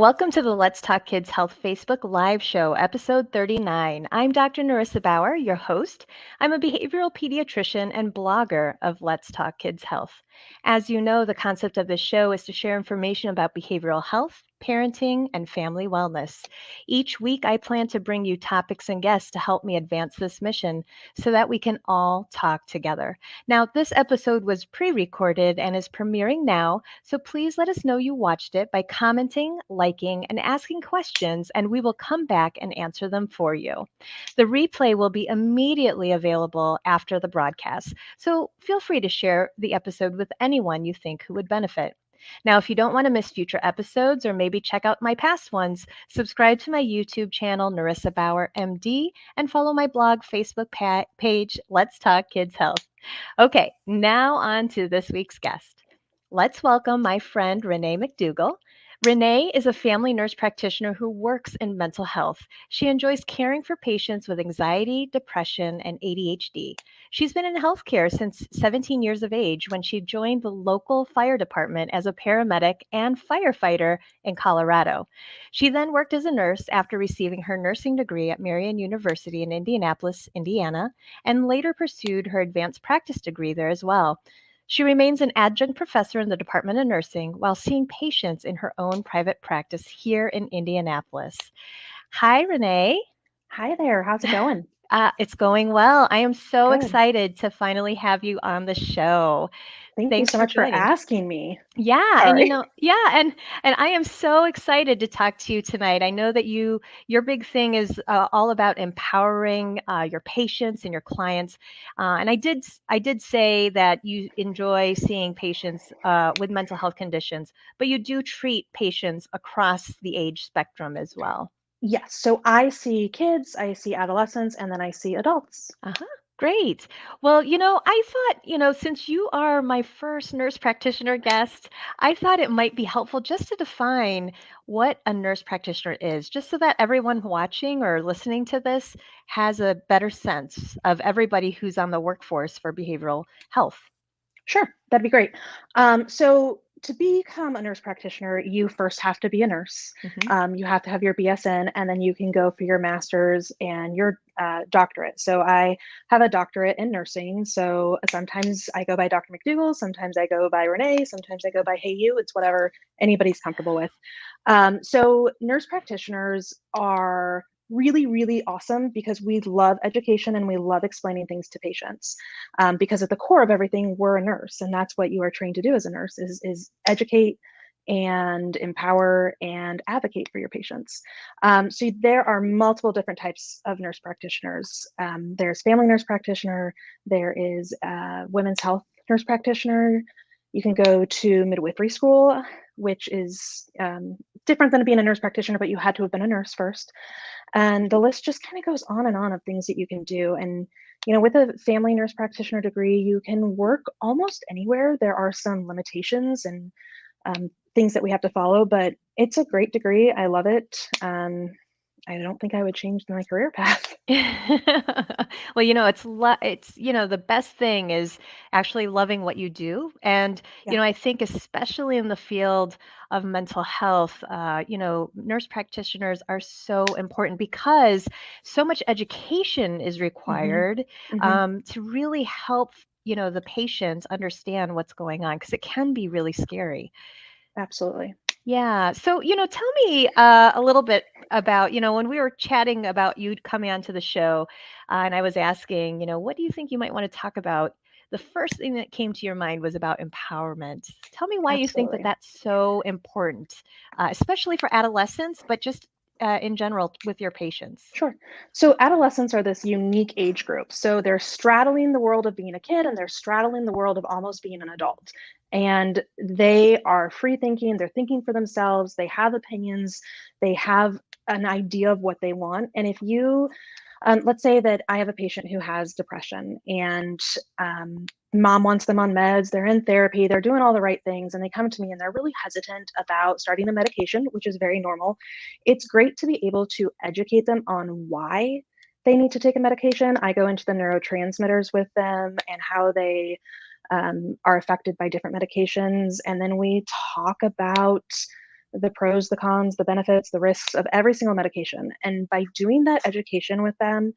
Welcome to the Let's Talk Kids Health Facebook Live Show, episode 39. I'm Dr. Narissa Bauer, your host. I'm a behavioral pediatrician and blogger of Let's Talk Kids Health. As you know, the concept of this show is to share information about behavioral health, parenting, and family wellness. Each week, I plan to bring you topics and guests to help me advance this mission so that we can all talk together. Now, this episode was pre-recorded and is premiering now, so please let us know you watched it by commenting, liking, and asking questions, and we will come back and answer them for you. The replay will be immediately available after the broadcast, so feel free to share the episode with anyone you think who would benefit. Now, if you don't want to miss future episodes or maybe check out my past ones, subscribe to my YouTube channel, Narissa Bauer MD, and follow my blog Facebook page, Let's Talk Kids Health. Okay, now on to this week's guest. Let's welcome my friend Renee McDougal. Renee is a family nurse practitioner who works in mental health. She enjoys caring for patients with anxiety, depression, and ADHD. She's been in healthcare since 17 years of age when she joined the local fire department as a paramedic and firefighter in Colorado. She then worked as a nurse after receiving her nursing degree at Marion University in Indianapolis, Indiana, and later pursued her advanced practice degree there as well. She remains an adjunct professor in the Department of Nursing while seeing patients in her own private practice here in Indianapolis. Hi, Renee. Hi there. How's it going? It's going well. I am so Good. excited to finally have you on the show. Thank you Thanks so for much for joining. asking me. Yeah, and Sorry. and I am so excited to talk to you tonight. I know that your big thing is all about empowering your patients and your clients. And I did say that you enjoy seeing patients with mental health conditions, but you do treat patients across the age spectrum as well. Yes. So I see kids, I see adolescents, and then I see adults. Uh-huh. Great. Well, I thought, since you are my first nurse practitioner guest, I thought it might be helpful just to define what a nurse practitioner is, just so that everyone watching or listening to this has a better sense of everybody who's on the workforce for behavioral health. Sure, that'd be great. So to become a nurse practitioner, you first have to be a nurse. Hmm. You have to have your BSN, and then you can go for your master's and your doctorate. So I have a doctorate in nursing. So sometimes I go by Dr. McDougal, sometimes I go by Renee, sometimes I go by Hey You. It's whatever anybody's comfortable with. So nurse practitioners are really, really awesome because we love education and we love explaining things to patients. Because at the core of everything, we're a nurse, and that's what you are trained to do as a nurse is educate and empower and advocate for your patients. So there are multiple different types of nurse practitioners. There's family nurse practitioner. There is women's health nurse practitioner. You can go to midwifery school, which is different than being a nurse practitioner, but you had to have been a nurse first. And the list just kind of goes on and on of things that you can do. And with a family nurse practitioner degree, you can work almost anywhere. There are some limitations and things that we have to follow, but it's a great degree. I love it. I don't think I would change my career path. Well, the best thing is actually loving what you do. And, Yeah. I think especially in the field of mental health, nurse practitioners are so important because so much education is Hmm. required Hmm. to really help, the patient understand what's going on because it can be really scary. Absolutely. Yeah. So, tell me a little bit about, when we were chatting about you coming onto the show, and I was asking, what do you think you might want to talk about? The first thing that came to your mind was about empowerment. Tell me why you think that Absolutely. that's so important, especially for adolescents, but just in general with your patients. Sure. So adolescents are this unique age group. So they're straddling the world of being a kid and they're straddling the world of almost being an adult. And they are free thinking, they're thinking for themselves, they have opinions, they have an idea of what they want. And if you let's say that I have a patient who has depression and mom wants them on meds, they're in therapy, they're doing all the right things, and they come to me and they're really hesitant about starting the medication, which is very normal. It's great to be able to educate them on why they need to take a medication. I go into the neurotransmitters with them and how they are affected by different medications. And then we talk about the pros, the cons, the benefits, the risks of every single medication. And by doing that education with them,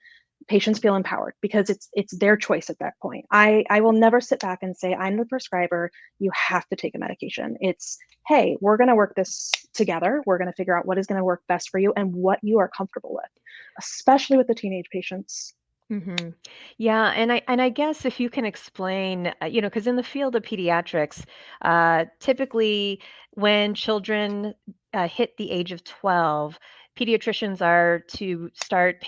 patients feel empowered because it's their choice at that point. I will never sit back and say, I'm the prescriber, you have to take a medication. It's, hey, we're going to work this together. We're going to figure out what is going to work best for you and what you are comfortable with, especially with the teenage patients. hmm Yeah, and I guess if you can explain, because in the field of pediatrics, typically when children hit the age of 12, pediatricians are to start,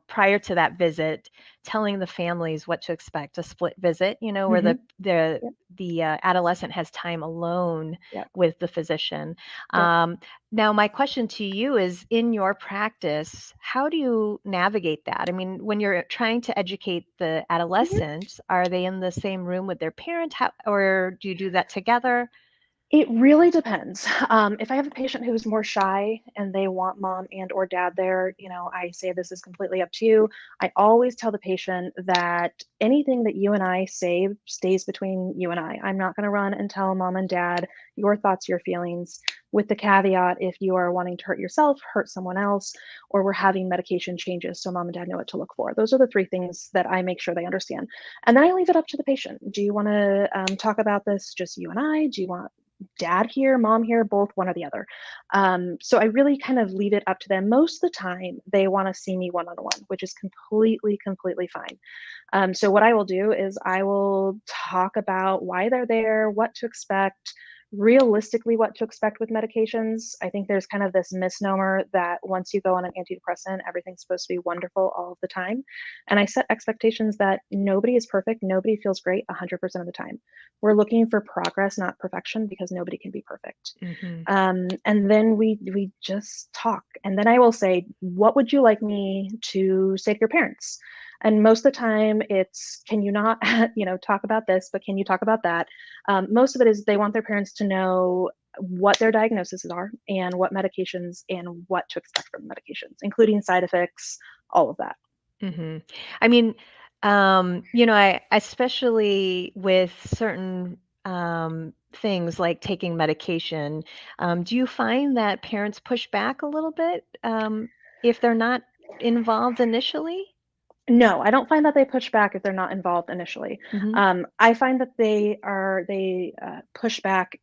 prior to that visit, telling the families what to expect, a split visit, where the Mm-hmm. the Yep. the adolescent has time alone Yep. with the physician. Yep. Um, Now, my question to you is, in your practice, how do you navigate that? I mean, when you're trying to educate the Mhm. adolescents, are they in the same room with their parent, or do you do that together? It really depends. If I have a patient who's more shy and they want mom and or dad there, I say this is completely up to you. I always tell the patient that anything that you and I say stays between you and I. I'm not going to run and tell mom and dad your thoughts, your feelings, with the caveat if you are wanting to hurt yourself, hurt someone else, or we're having medication changes so mom and dad know what to look for. Those are the three things that I make sure they understand. And then I leave it up to the patient. Do you want to talk about this just you and I? Do you want dad here, mom here, both, one or the other? So I really kind of leave it up to them. Most of the time, they want to see me one on one, which is completely fine. So what I will do is I will talk about why they're there, what to expect, realistically what to expect with medications. I think there's kind of this misnomer that once you go on an antidepressant, everything's supposed to be wonderful all of the time. And I set expectations that nobody is perfect, nobody feels great 100% of the time. We're looking for progress, not perfection, because nobody can be perfect. hmm And then we just talk. And then I will say, what would you like me to say to your parents? And most of the time it's, can you not, talk about this, but can you talk about that? Most of it is they want their parents to know what their diagnoses are and what medications and what to expect from the medications, including side effects, all of that. hmm I mean, I especially with certain things like taking medication, do you find that parents push back a little bit if they're not involved initially? No, I don't find that they push back if they're not involved initially. hmm I find that they push back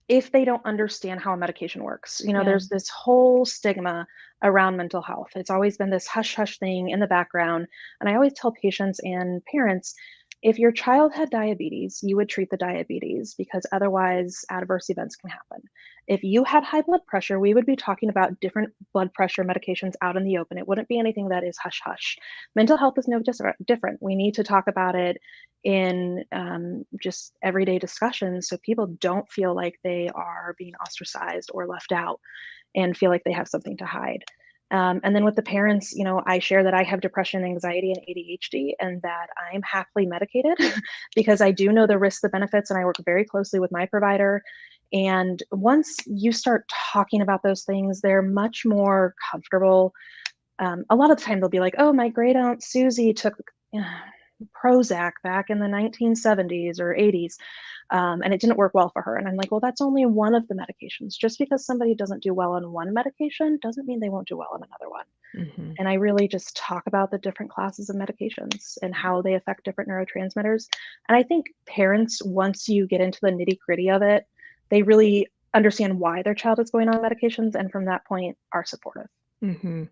if they don't understand how a medication works. Yeah. There's this whole stigma around mental health. It's always been this hush hush thing in the background. And I always tell patients and parents, if your child had diabetes, you would treat the diabetes because otherwise adverse events can happen. If you had high blood pressure, we would be talking about different blood pressure medications out in the open. It wouldn't be anything that is hush hush. Mental health is no different. We need to talk about it in just everyday discussions so people don't feel like they are being ostracized or left out and feel like they have something to hide. And then with the parents, I share that I have depression, anxiety, and ADHD, and that I'm happily medicated because I do know the risks, the benefits, and I work very closely with my provider. And once you start talking about those things, they're much more comfortable. A lot of the time, they'll be like, "Oh, my great aunt Susie took Prozac back in the 1970s or 80s, and it didn't work well for her." And I'm like, well, that's only one of the medications. Just because somebody doesn't do well on one medication doesn't mean they won't do well on another one. hmm And I really just talk about the different classes of medications and how they affect different neurotransmitters. And I think parents, once you get into the nitty gritty of it, they really understand why their child is going on medications, and from that point are supportive. hmm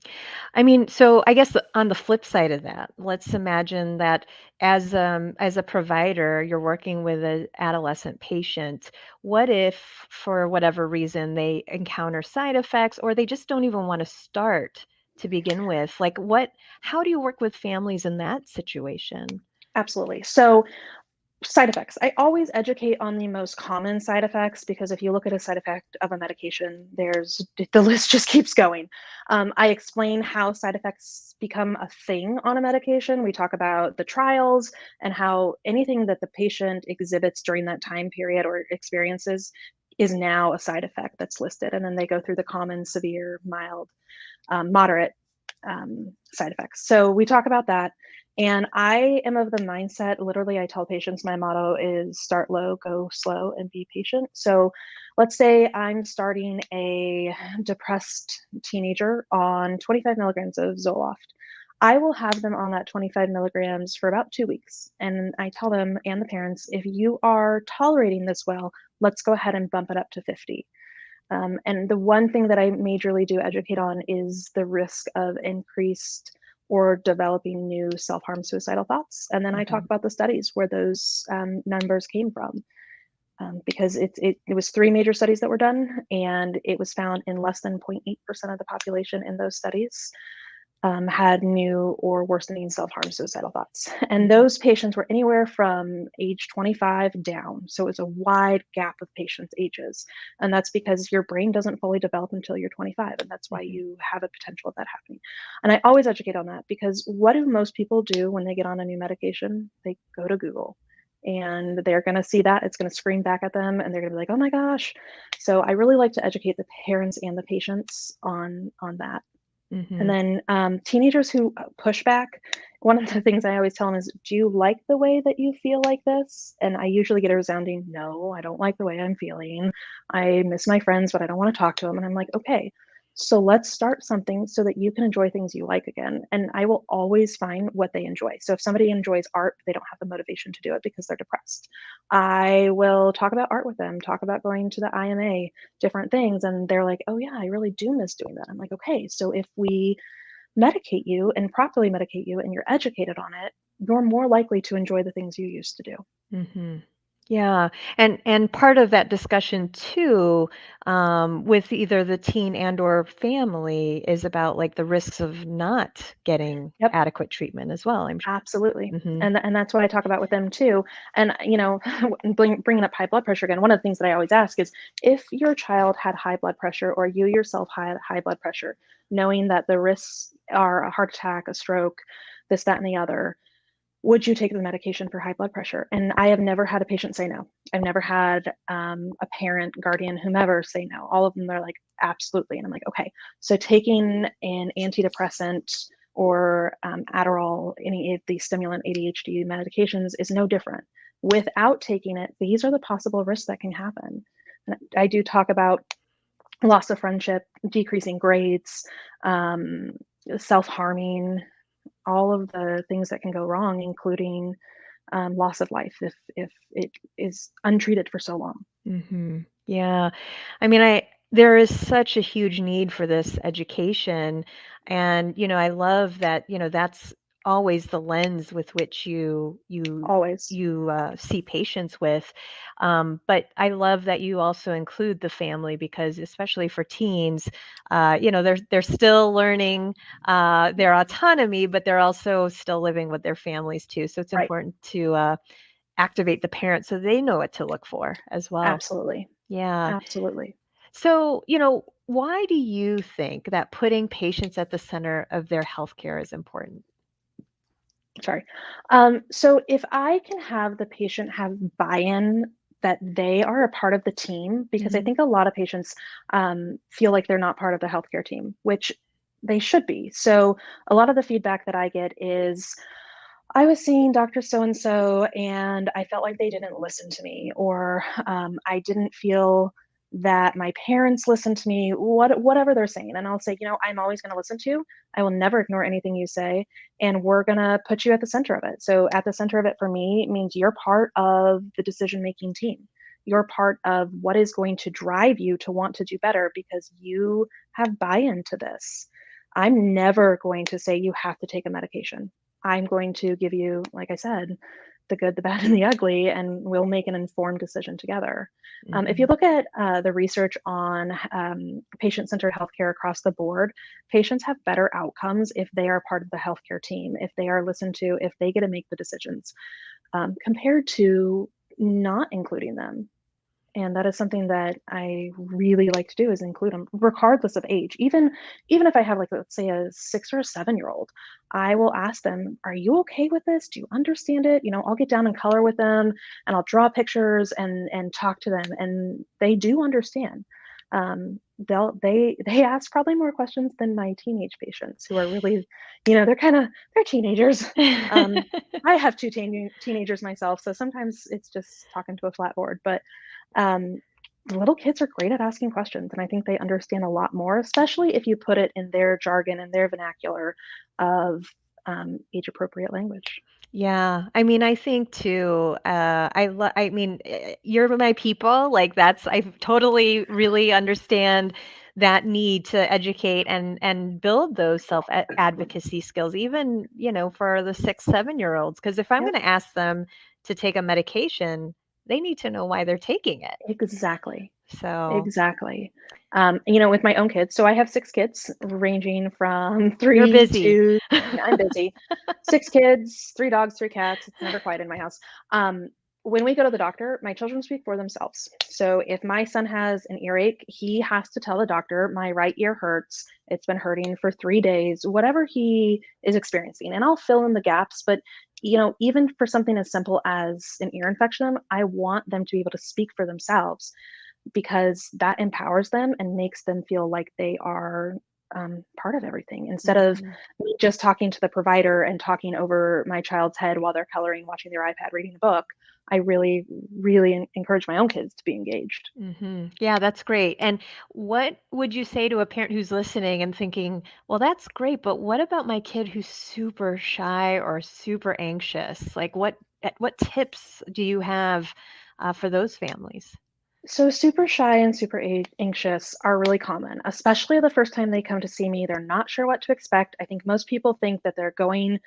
I mean, so I guess on the flip side of that, let's imagine that as a provider, you're working with an adolescent patient. What if, for whatever reason, they encounter side effects or they just don't even want to start to begin with? Like, how do you work with families in that situation? Absolutely. So side effects. I always educate on the most common side effects because if you look at a side effect of a medication, the list just keeps going. I explain how side effects become a thing on a medication. We talk about the trials and how anything that the patient exhibits during that time period or experiences is now a side effect that's listed. And then they go through the common, severe, mild, moderate side effects. So we talk about that. And I am of the mindset, literally, I tell patients my motto is start low, go slow, and be patient. So let's say I'm starting a depressed teenager on 25 milligrams of Zoloft. I will have them on that 25 milligrams for about 2 weeks. And I tell them and the parents, if you are tolerating this well, let's go ahead and bump it up to 50. And the one thing that I majorly do educate on is the risk of increased or developing new self-harm suicidal thoughts. And then I talk Mhm. about the studies where those numbers came from. Because it was 3 major studies that were done, and it was found in less than 0.8% of the population in those studies had new or worsening self-harm suicidal thoughts. And Mhm. those patients were anywhere from age 25 down. So it's a wide gap of patients' ages. And that's because your brain doesn't fully develop until you're 25. And that's why Mhm. you have a potential of that happening. And I always educate on that because what do most people do when they get on a new medication? They go to Google. And they're going to see that it's going to scream back at them and they're going to be like, oh my gosh. So I really like to educate the parents and the patients on that. And Mhm. then teenagers who push back, one of the things I always tell them is, do you like the way that you feel like this? And I usually get a resounding, no, I don't like the way I'm feeling. I miss my friends, but I don't want to talk to them. And I'm like, okay, so let's start something so that you can enjoy things you like again. And I will always find what they enjoy. So if somebody enjoys art, they don't have the motivation to do it because they're depressed. I will talk about art with them, talk about going to the IMA, different things, and they're like, oh yeah, I really do miss doing that. I'm like, okay, so if we medicate you and properly medicate you and you're educated on it, you're more likely to enjoy the things you used to do. Mhm. Yeah, and part of that discussion too, with either the teen and or family is about, like, the risks of not getting Yep. adequate treatment as well, I'm sure. Absolutely. Mhm. And that's what I talk about with them too. And, bringing up high blood pressure again, one of the things that I always ask is if your child had high blood pressure or you yourself had high blood pressure, knowing that the risks are a heart attack, a stroke, this, that, and the other, would you take the medication for high blood pressure? And I have never had a patient say no. I've never had a parent, guardian, whomever say no. All of them are like, absolutely. And I'm like, okay, so taking an antidepressant or Adderall, any of the stimulant ADHD medications is no different. Without taking it, these are the possible risks that can happen. And I do talk about loss of friendship, decreasing grades, um, self harming, all of the things that can go wrong, including loss of life if it is untreated for so long. Mhm. Yeah. I mean, I there is such a huge need for this education, and, I love that, that's always the lens with which Always. see patients with. But I love that you also include the family because especially for teens, they're still learning their autonomy, but they're also still living with their families too. So it's Right. important to activate the parents so they know what to look for as well. Absolutely. Yeah. Absolutely. So, why do you think that putting patients at the center of their healthcare is important? Sorry. So if I can have the patient have buy-in that they are a part of the team, because I Mhm. think a lot of patients feel like they're not part of the healthcare team, which they should be. So a lot of the feedback that I get is, I was seeing Dr. So and so, and I felt like they didn't listen to me, or I didn't feel that my parents listened to me, whatever they're saying. And I'll say, I'm always going to listen to you. I will never ignore anything you say, and we're going to put you at the center of it. So, at the center of it for me means you're part of the decision making team. You're part of what is going to drive you to want to do better because you have buy in to this. I'm never going to say you have to take a medication. I'm going to give you, like I said, the good, the bad, and the ugly, and we'll make an informed decision together. If you Mhm. look at the research on patient centered healthcare across the board, patients have better outcomes if they are part of the healthcare team, if they are listened to, if they get to make the decisions, compared to not including them. And that is something that I really like to do is include them regardless of age. Even if I have, like, let's say a 6 or a 7-year-old, I will ask them, "Are you okay with this? Do you understand it?" I'll get down and color with them and I'll draw pictures and talk to them, and they do understand. they ask probably more questions than my teenage patients who are really, they're teenagers. I have two teenagers myself, so sometimes it's just talking to a flat board. But um, little kids are great at asking questions, and I think they understand a lot more, especially if you put it in their jargon and their vernacular of age appropriate language. Yeah, I mean, I think too, I mean, you're my people, like, I totally really understand that need to educate and build those self-advocacy skills, even, for the 6, 7-year-olds, because if I'm Yep, gonna ask them to take a medication, they need to know why they're taking it. exactly. So, Exactly. With my own kids, so I have 6 kids ranging from you're 3 busy. to I'm busy. 6 kids, 3 dogs, 3 cats. It's never quiet in my house. Um, when we go to the doctor, my children speak for themselves. So if my son has an earache, he has to tell the doctor, "My right ear hurts. It's been hurting for 3 days," whatever he is experiencing, and I'll fill in the gaps, but, even for something as simple as an ear infection, I want them to be able to speak for themselves because that empowers them and makes them feel like they are part of everything instead of Mhm. me just talking to the provider and talking over my child's head while they're coloring, watching their iPad, reading a book. I really, really encourage my own kids to be engaged. Yeah, that's great. And what would you say to a parent who's listening and thinking, well, that's great, but what about my kid who's super shy or super anxious? Like, what tips do you have for those families? So, super shy and super anxious are really common, especially the first time they come to see me. They're not sure what to expect. I think most people think that they're going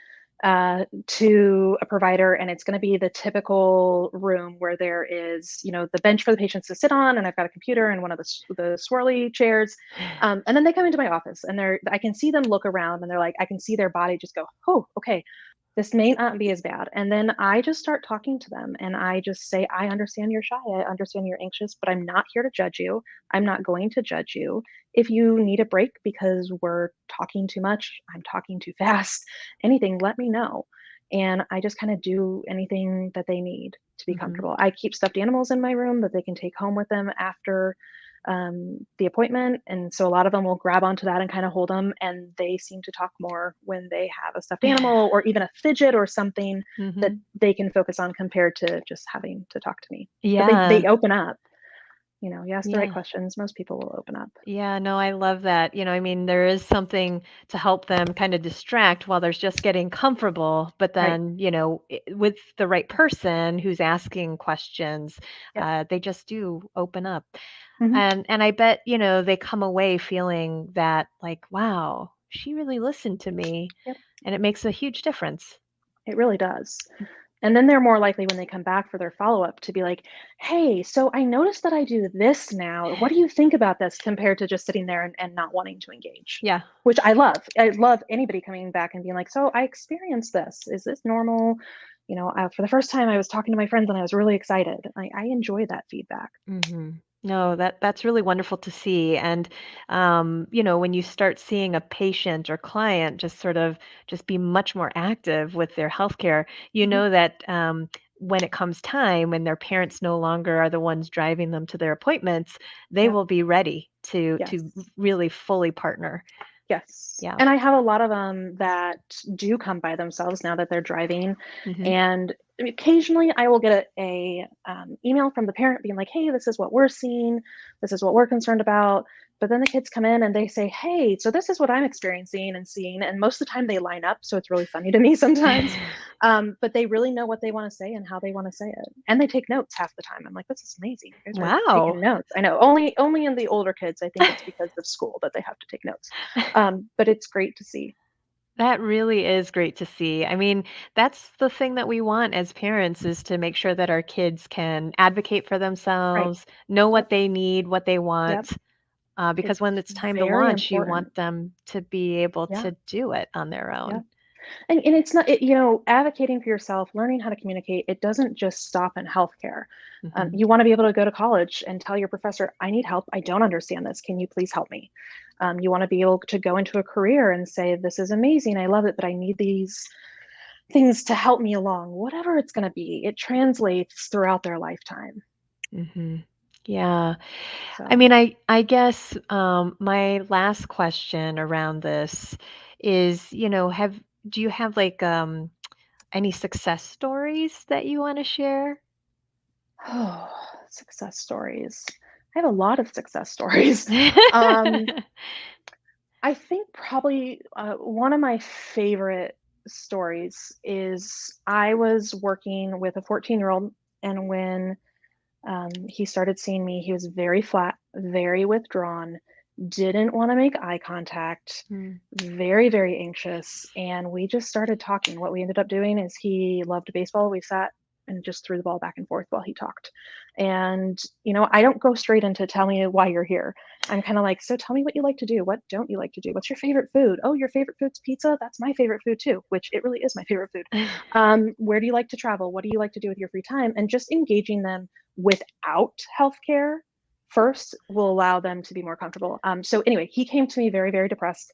to a provider and it's going to be the typical room where there is, the bench for the patients to sit on, and I've got a computer and one of the swirly chairs. And then they come into my office and I can see them look around and they're like, I can see their body just go, oh, okay, this may not be as bad. And then I just start talking to them and I just say, I understand you're shy. I understand you're anxious, but I'm not here to judge you. I'm not going to judge you. If you need a break because we're talking too much, I'm talking too fast, anything, let me know. And I just kind of do anything that they need to be Hmm. comfortable. I keep stuffed animals in my room that they can take home with them after the appointment. And so a lot of them will grab onto that and kind of hold them. And they seem to talk more when they have a stuffed animal or even a fidget or something that Hmm. they can focus on compared to just having to talk to me. But they Yeah, open up. You ask the right yeah. questions, most people will open up. Yeah, no, I love that. I mean, there is something to help them kind of distract while there's just getting comfortable, but Right. then, with the right person who's asking questions, Yep. they just do open up. Hmm. And I bet, they come away feeling that like, wow, she really listened to me, Yep. and it makes a huge difference. It really does. And then they're more likely when they come back for their follow-up to be like, "Hey, so I noticed that I do this now. What do you think about this?" Compared to just sitting there and not wanting to engage, Yeah. which I love. I love anybody coming back and being like, "So I experienced this. Is this normal?" For the first time, I was talking to my friends and I was really excited. I enjoy that feedback. No, that's really wonderful to see. And when you start seeing a patient or client just be much more active with their healthcare, you Mhm. know that when it comes time when their parents no longer are the ones driving them to their appointments, they Yep. will be ready to Yes. really fully partner. Yes, Yeah. and I have a lot of them that do come by themselves now that they're driving, Hmm. and occasionally I will get a email from the parent being like, "Hey, this is what we're seeing. This is what we're concerned about." But then the kids come in and they say, "Hey, so this is what I'm experiencing and seeing," and most of the time they line up, so it's really funny to me sometimes. But they really know what they want to say and how they want to say it, and they take notes half the time. I'm like, "This is amazing. You guys are Wow. taking notes." I know only in the older kids. I think it's because of school that they have to take notes. But it's great to see. That really is great to see. I mean, that's the thing that we want as parents is to make sure that our kids can advocate for Right. themselves, know Yep. what they need, what they Yep. want, because when It's it's time to very launch, you important. want them to be able Yeah. to do it on their Yep. own. And it's not, advocating for yourself, learning how to communicate, it doesn't just stop in healthcare. Hmm. You want to be able to go to college and tell your professor, I need help. I don't understand this. Can you please help me? You want to be able to go into a career and say, this is amazing. I love it, but I need these things to help me along. Whatever it's going to be, it translates throughout their lifetime. Hmm. Yeah. I So, mean, I guess my last question around this is, have do you have like any success stories that you want to share? oh, success stories. I have a lot of success stories. Um, I think probably one of my favorite stories is I was working with a 14-year-old, and when he started seeing me, he was very flat, very withdrawn, didn't want to make eye contact, Mm. very, very anxious. And we just started talking. What we ended up doing is he loved baseball. We sat and just threw the ball back and forth while he talked. And, I don't go straight into tell me why you're here. I'm kind of like, so tell me what you like to do. What don't you like to do? What's your favorite food? Oh, your favorite food's pizza? That's my favorite food too, which it really is my favorite food. Where do you like to travel? What do you like to do with your free time? And just engaging them without healthcare first will allow them to be more comfortable. So anyway, he came to me very, very depressed.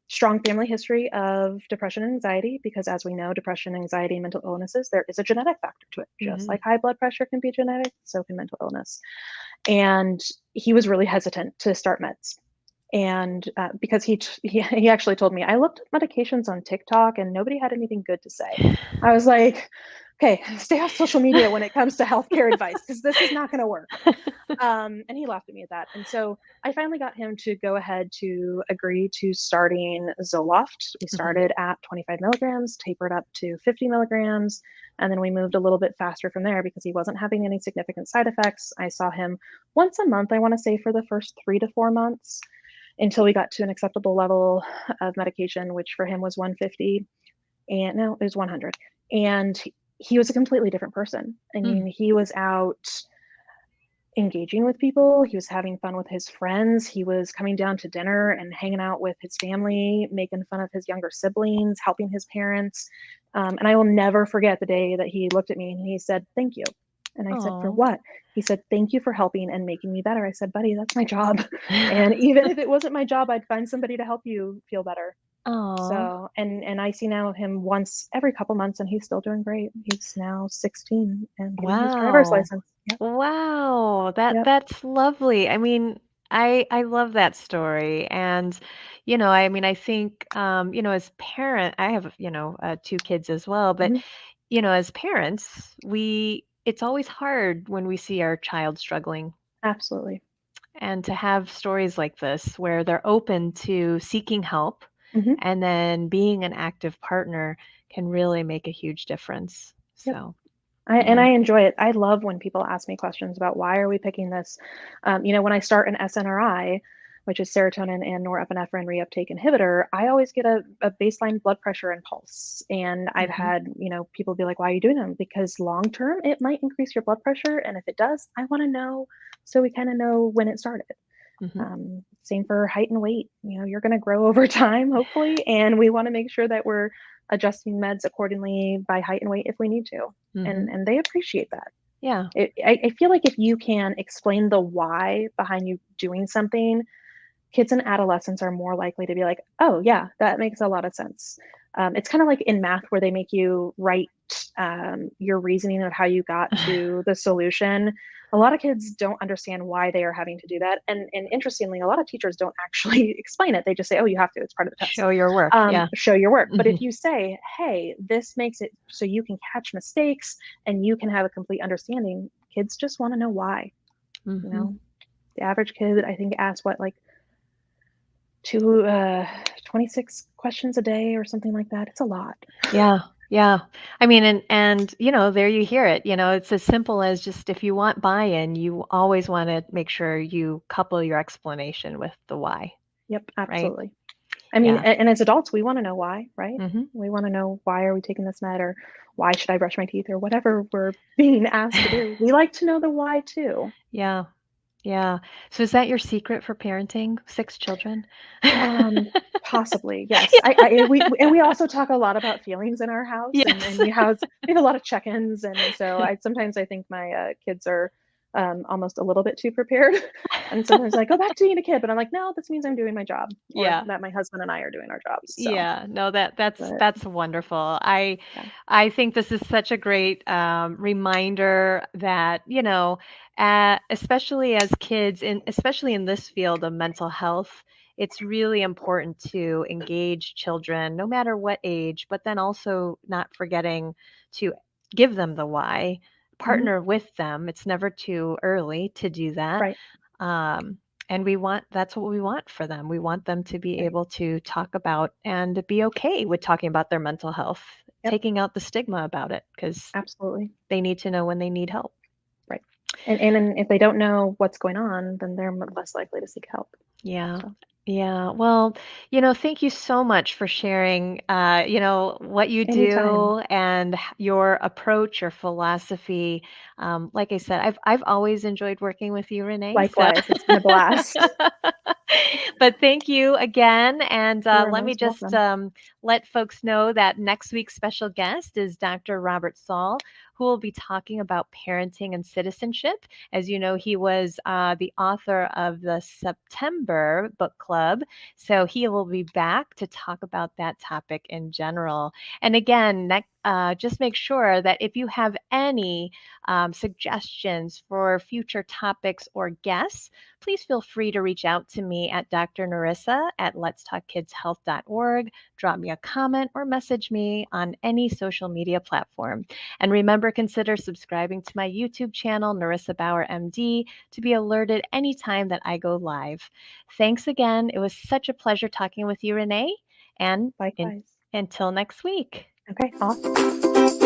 Strong family history of depression and anxiety, because as we know, depression, anxiety, and mental illnesses, there is a genetic factor to it. Just Hmm. like high blood pressure can be genetic, so can mental illness. And he was really hesitant to start meds. And because he actually told me, I looked at medications on TikTok and nobody had anything good to say. I was like, okay, stay off social media when it comes to healthcare advice, because this is not going to work. And he laughed at me at that. And so I finally got him to go ahead to agree to starting Zoloft. We Hmm. started at 25 milligrams, tapered up to 50 milligrams, and then we moved a little bit faster from there because he wasn't having any significant side effects. I saw him once a month, I want to say, for the first 3 to 4 months until we got to an acceptable level of medication, which for him was 150. And no, it was 100. And he was a completely different person. I Mm. mean, he was out engaging with people. He was having fun with his friends. He was coming down to dinner and hanging out with his family, making fun of his younger siblings, helping his parents. And I will never forget the day that he looked at me and he said, "Thank you." And I said, "For Oh. what?" He said, "Thank you for helping and making me better." I said, "Buddy, that's my job." And even if it wasn't my job, I'd find somebody to help you feel better. Oh. So, and I see now him once every couple months and he's still doing great. He's now 16 and getting his driver's Wow. license. Yep. Wow, Yep. that's lovely. I mean, I love that story. And, I mean, I think, as parent, I have, two kids as well, but, Mhm. as parents, it's always hard when we see our child struggling. Absolutely. And to have stories like this where they're open to seeking help Mhm. and then being an active partner can really make a huge difference. Yep. So, And yeah. I enjoy it. I love when people ask me questions about why are we picking this. When I start an SNRI, which is serotonin and norepinephrine reuptake inhibitor, I always get a baseline blood pressure and pulse. And I've Hmm. had, people be like, "Why are you doing them?" Because long term, it might increase your blood pressure, and if it does, I want to know so we kind of know when it started. Hmm. Same for height and weight. You're going to grow over time, hopefully, and we want to make sure that we're adjusting meds accordingly by height and weight if we need to. And Hmm. and they appreciate that. Yeah. I feel like if you can explain the why behind you doing something, kids and adolescents are more likely to be like, "Oh yeah, that makes a lot of sense." It's kind of like in math where they make you write your reasoning of how you got to the solution. A lot of kids don't understand why they are having to do that, and interestingly, a lot of teachers don't actually explain it. They just say, "Oh, you have to. It's part of the test." Show your work. Yeah. Show your work. But Hmm. if you say, "Hey, this makes it so you can catch mistakes and you can have a complete understanding," kids just want to know why. You Hmm. know, the average kid, I think, asks what, like to 26 questions a day or something like that. It's a lot. Yeah. Yeah. I mean, and there you hear it. It's as simple as just if you want buy-in, you always want to make sure you couple your explanation with the why, Yep, right? absolutely. I mean, Yeah. and as adults, we want to know why, right? Hmm. We want to know, why are we taking this med, or why should I brush my teeth, or whatever we're being asked to do. We like to know the why too. Yeah. Yeah. So is that your secret for parenting 6 children? Um, Possibly, yes. We also talk a lot about feelings in our house, and Yes. we have a lot of check-ins, and so I sometimes I think my kids are almost a little bit too prepared. And sometimes I go back to being a kid, but I'm like, no, this means I'm doing my job, or Yeah. that my husband and I are doing our jobs. So, Yeah, no, that's but that's wonderful. yeah, I think this is such a great reminder that, especially as kids, especially in this field of mental health, it's really important to engage children, no matter what age, but then also not forgetting to give them the why, hmm partner with them. It's never too early to do that. right, Um, and that's what we want for them. We want them to be right, able to talk about and be okay with talking about their mental health, yep, taking out the stigma about it because absolutely, they need to know when they need help. right. And if they don't know what's going on, then they're less likely to seek help. Yeah. So, Yeah. Well, thank you so much for sharing, what you anytime. do and your approach, your philosophy. Like I said, I've always enjoyed working with you, Renee. So, Likewise, it's been a blast. but thank you again. And You're let me most just welcome. let folks know that next week's special guest is Dr. Robert Saul, who will be talking about parenting and citizenship. As you know, he was the author of the September book club. So he will be back to talk about that topic in general. And again, just make sure that if you have any suggestions for future topics or guests, please feel free to reach out to me at Dr. Narissa at letstalkkidshealth.org. Drop me a comment or message me on any social media platform. And remember, consider subscribing to my YouTube channel, Narissa Bauer MD, to be alerted anytime that I go live. Thanks again. It was such a pleasure talking with you, Renee. And Likewise. until next week. Okay, awesome.